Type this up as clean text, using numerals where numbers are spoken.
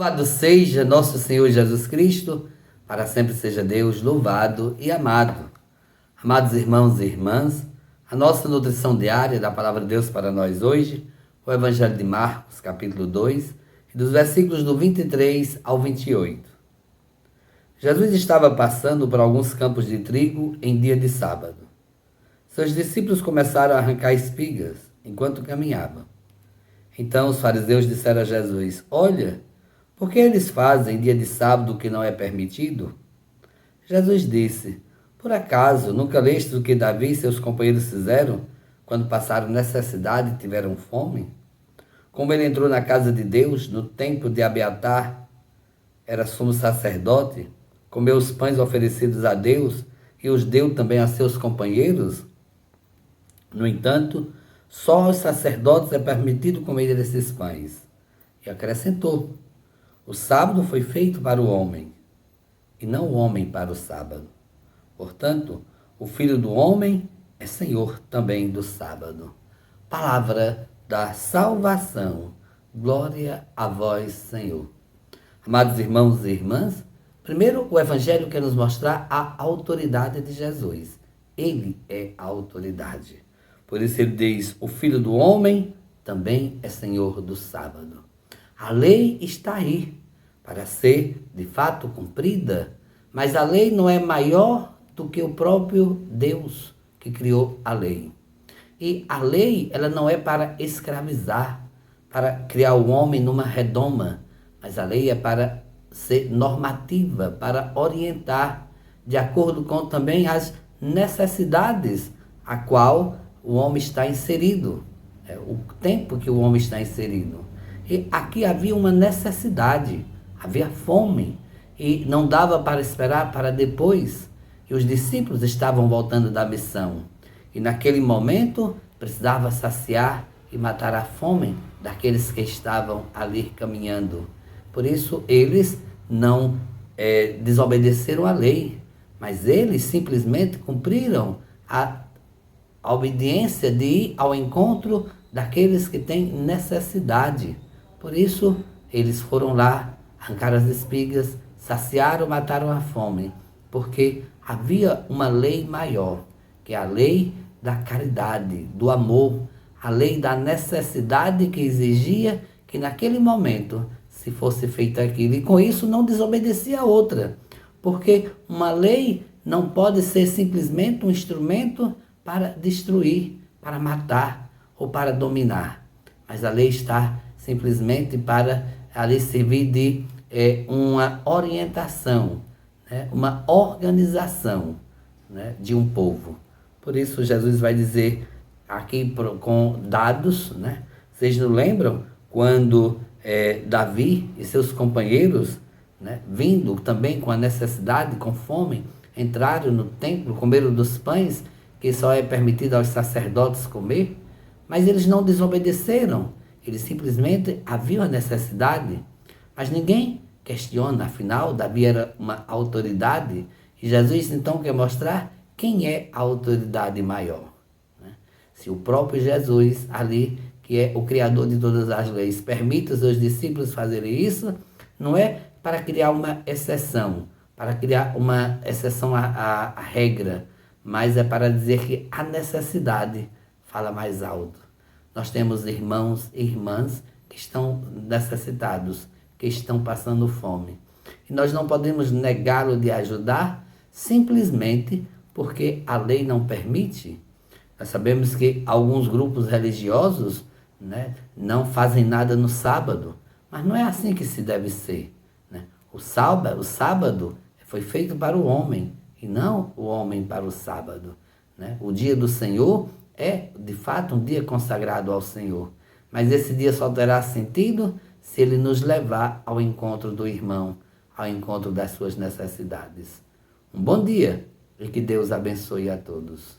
Louvado seja nosso Senhor Jesus Cristo, para sempre seja Deus louvado e amado. Amados irmãos e irmãs, a nossa nutrição diária da Palavra de Deus para nós hoje, o Evangelho de Marcos, capítulo 2, e dos versículos do 23 ao 28. Jesus estava passando por alguns campos de trigo em dia de sábado. Seus discípulos começaram a arrancar espigas enquanto caminhavam. Então os fariseus disseram a Jesus: Olha, por que eles fazem dia de sábado o que não é permitido? Jesus disse: Por acaso nunca leste o que Davi e seus companheiros fizeram quando passaram necessidade e tiveram fome? Como ele entrou na casa de Deus, no templo de Abiatar, era sumo sacerdote, comeu os pães oferecidos a Deus e os deu também a seus companheiros? No entanto, só aos sacerdotes é permitido comer esses pães. E acrescentou: O sábado foi feito para o homem, e não o homem para o sábado. Portanto, o Filho do Homem é Senhor também do sábado. Palavra da salvação. Glória a vós, Senhor. Amados irmãos e irmãs, primeiro o Evangelho quer nos mostrar a autoridade de Jesus. Ele é a autoridade. Por isso ele diz: o Filho do Homem também é Senhor do sábado. A lei está aí para ser, de fato, cumprida, mas a lei não é maior do que o próprio Deus que criou a lei. E a lei, ela não é para escravizar, para criar o homem numa redoma, mas a lei é para ser normativa, para orientar, de acordo com também as necessidades a qual o homem está inserido, o tempo que o homem está inserido. E aqui havia uma necessidade, havia fome, e não dava para esperar para depois, e os discípulos estavam voltando da missão. E naquele momento precisava saciar e matar a fome daqueles que estavam ali caminhando. Por isso eles não desobedeceram a lei, mas eles simplesmente cumpriram a obediência de ir ao encontro daqueles que têm necessidade. Por isso, eles foram lá, arrancaram as espigas, saciaram, mataram a fome, porque havia uma lei maior, que é a lei da caridade, do amor, a lei da necessidade que exigia que naquele momento se fosse feito aquilo. E com isso não desobedecia a outra, porque uma lei não pode ser simplesmente um instrumento para destruir, para matar ou para dominar. Mas a lei está simplesmente para ali servir de uma orientação, né? Uma organização, né? De um povo. Por isso Jesus vai dizer aqui com dados, né? Vocês não lembram quando Davi e seus companheiros, né, vindo também com a necessidade, com fome, entraram no templo, comeram dos pães que só é permitido aos sacerdotes comer, mas eles não desobedeceram, eles simplesmente haviam a necessidade, mas ninguém questiona, afinal, Davi era uma autoridade, e Jesus então quer mostrar quem é a autoridade maior. Né? Se o próprio Jesus ali, que é o criador de todas as leis, permite os seus discípulos fazerem isso, não é para criar uma exceção, para criar uma exceção à regra, mas é para dizer que a necessidade fala mais alto. Nós temos irmãos e irmãs que estão necessitados, que estão passando fome. E nós não podemos negá-lo de ajudar simplesmente porque a lei não permite. Nós sabemos que alguns grupos religiosos, né, não fazem nada no sábado, mas não é assim que se deve ser. Né? O sábado foi feito para o homem, e não o homem para o sábado. Né? O dia do Senhor é, de fato, um dia consagrado ao Senhor. Mas esse dia só terá sentido se ele nos levar ao encontro do irmão, ao encontro das suas necessidades. Um bom dia e que Deus abençoe a todos.